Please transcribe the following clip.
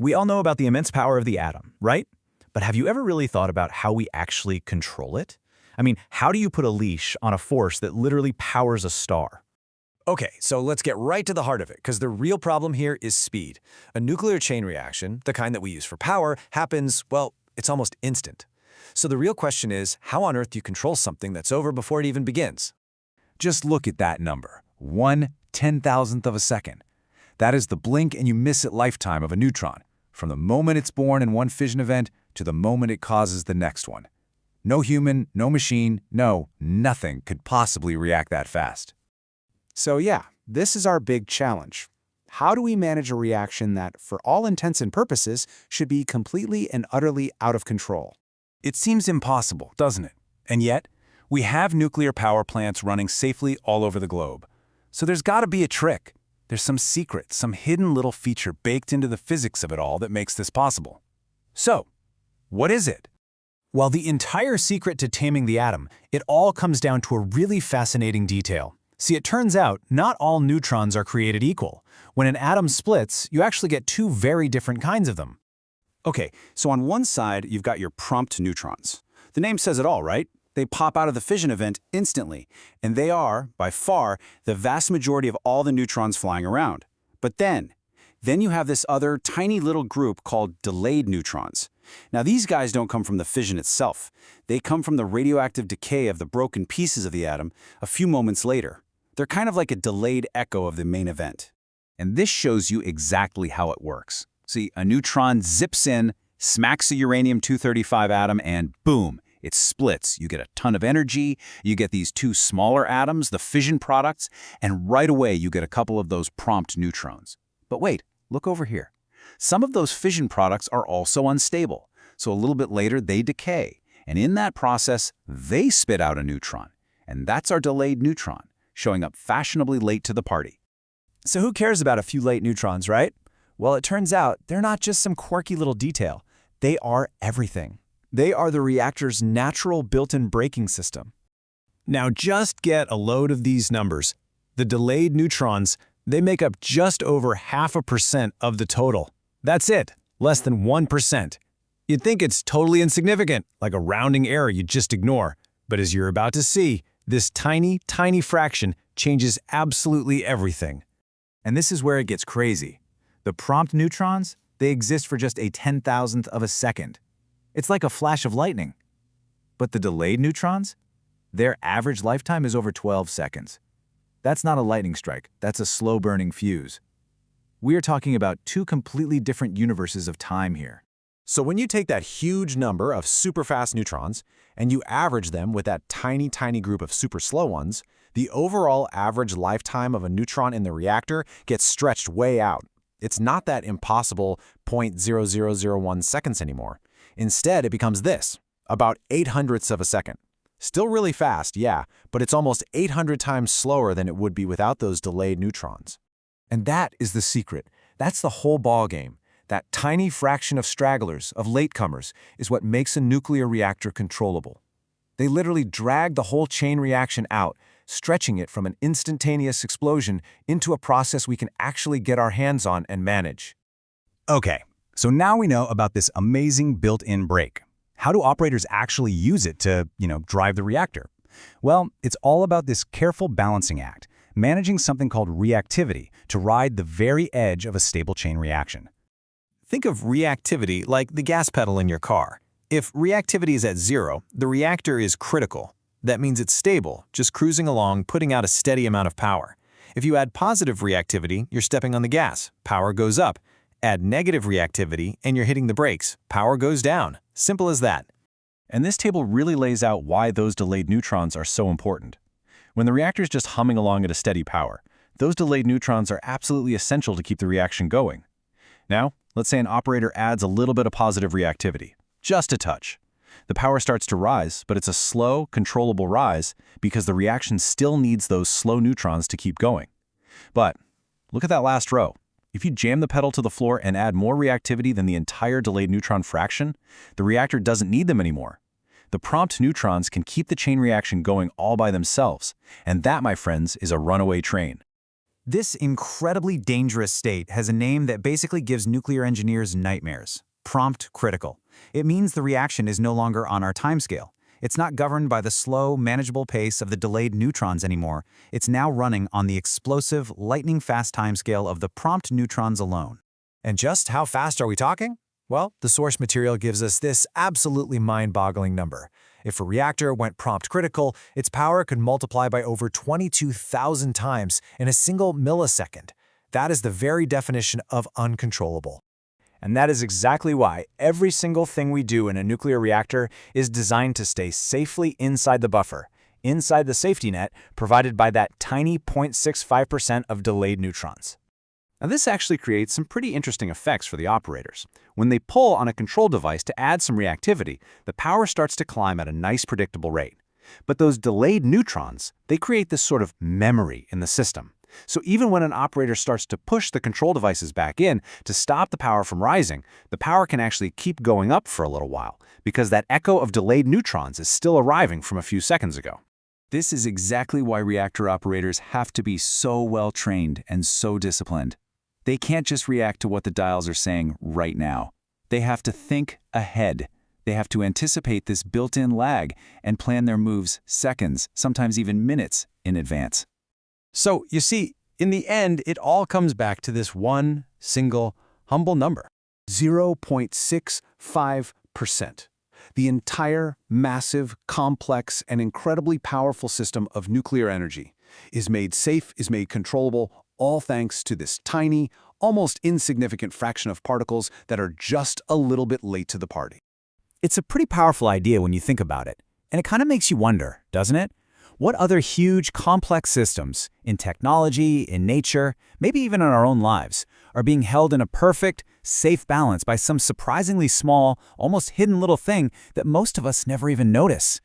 We all know about the immense power of the atom, right? But have you ever really thought about how we actually control it? I mean, how do you put a leash on a force that literally powers a star? Okay, so let's get right to the heart of it, because the real problem here is speed. A nuclear chain reaction, the kind that we use for power, happens, well, it's almost instant. So the real question is, how on earth do you control something that's over before it even begins? Just look at that number, 1/10,000th of a second. That is the blink and you miss it lifetime of a neutron, from the moment it's born in one fission event to the moment it causes the next one. No human, no machine, nothing could possibly react that fast. So yeah, this is our big challenge. How do we manage a reaction that, for all intents and purposes, should be completely and utterly out of control? It seems impossible, doesn't it? And yet, we have nuclear power plants running safely all over the globe. So there's got to be a trick. There's some secret, some hidden little feature baked into the physics of it all that makes this possible. So, what is it? Well, the entire secret to taming the atom, it all comes down to a really fascinating detail. See, it turns out not all neutrons are created equal. When an atom splits, you actually get two very different kinds of them. Okay, so on one side, you've got your prompt neutrons. The name says it all, right? They pop out of the fission event instantly, and they are, by far, the vast majority of all the neutrons flying around. But then you have this other tiny little group called delayed neutrons. Now these guys don't come from the fission itself. They come from the radioactive decay of the broken pieces of the atom a few moments later. They're kind of like a delayed echo of the main event. And this shows you exactly how it works. See, a neutron zips in, smacks a uranium-235 atom, and boom, it splits. You get a ton of energy, you get these two smaller atoms, the fission products, and right away you get a couple of those prompt neutrons. But wait, look over here. Some of those fission products are also unstable, so a little bit later they decay, and in that process, they spit out a neutron. And that's our delayed neutron, showing up fashionably late to the party. So who cares about a few late neutrons, right? Well, it turns out they're not just some quirky little detail. They are everything. They are the reactor's natural built-in braking system. Now just get a load of these numbers. The delayed neutrons, they make up just over 0.5% of the total. That's it, less than 1%. You'd think it's totally insignificant, like a rounding error you just ignore. But as you're about to see, this tiny, tiny fraction changes absolutely everything. And this is where it gets crazy. The prompt neutrons, they exist for just a 10,000th of a second. It's like a flash of lightning. But the delayed neutrons? Their average lifetime is over 12 seconds. That's not a lightning strike, that's a slow-burning fuse. We are talking about two completely different universes of time here. So when you take that huge number of super-fast neutrons and you average them with that tiny, tiny group of super-slow ones, the overall average lifetime of a neutron in the reactor gets stretched way out. It's not that impossible 0.0001 seconds anymore. Instead, it becomes this, about 0.08 of a second. Still really fast, yeah, but it's almost 800 times slower than it would be without those delayed neutrons. And that is the secret. That's the whole ballgame. That tiny fraction of stragglers, of latecomers, is what makes a nuclear reactor controllable. They literally drag the whole chain reaction out, stretching it from an instantaneous explosion into a process we can actually get our hands on and manage. Okay, so now we know about this amazing built-in brake. How do operators actually use it to, drive the reactor? Well, it's all about this careful balancing act, managing something called reactivity to ride the very edge of a stable chain reaction. Think of reactivity like the gas pedal in your car. If reactivity is at 0, the reactor is critical. That means it's stable, just cruising along, putting out a steady amount of power. If you add positive reactivity, you're stepping on the gas, power goes up. Add negative reactivity, and you're hitting the brakes, power goes down. Simple as that. And this table really lays out why those delayed neutrons are so important. When the reactor is just humming along at a steady power, those delayed neutrons are absolutely essential to keep the reaction going. Now, let's say an operator adds a little bit of positive reactivity, just a touch. The power starts to rise, but it's a slow, controllable rise because the reaction still needs those slow neutrons to keep going. But look at that last row. If you jam the pedal to the floor and add more reactivity than the entire delayed neutron fraction, the reactor doesn't need them anymore. The prompt neutrons can keep the chain reaction going all by themselves, and that, my friends, is a runaway train. This incredibly dangerous state has a name that basically gives nuclear engineers nightmares: prompt critical. It means the reaction is no longer on our timescale. It's not governed by the slow, manageable pace of the delayed neutrons anymore. It's now running on the explosive, lightning-fast timescale of the prompt neutrons alone. And just how fast are we talking? Well, the source material gives us this absolutely mind-boggling number. If a reactor went prompt critical, its power could multiply by over 22,000 times in a single millisecond. That is the very definition of uncontrollable. And that is exactly why every single thing we do in a nuclear reactor is designed to stay safely inside the buffer, inside the safety net provided by that tiny 0.65% of delayed neutrons. Now, this actually creates some pretty interesting effects for the operators. When they pull on a control device to add some reactivity, the power starts to climb at a nice predictable rate. But those delayed neutrons, they create this sort of memory in the system. So even when an operator starts to push the control devices back in to stop the power from rising, the power can actually keep going up for a little while, because that echo of delayed neutrons is still arriving from a few seconds ago. This is exactly why reactor operators have to be so well trained and so disciplined. They can't just react to what the dials are saying right now. They have to think ahead. They have to anticipate this built-in lag and plan their moves seconds, sometimes even minutes, in advance. So, you see, in the end, it all comes back to this one single, humble number: 0.65%. The entire massive, complex, and incredibly powerful system of nuclear energy is made safe, is made controllable, all thanks to this tiny, almost insignificant fraction of particles that are just a little bit late to the party. It's a pretty powerful idea when you think about it, and it kind of makes you wonder, doesn't it? What other huge, complex systems, in technology, in nature, maybe even in our own lives, are being held in a perfect, safe balance by some surprisingly small, almost hidden little thing that most of us never even notice?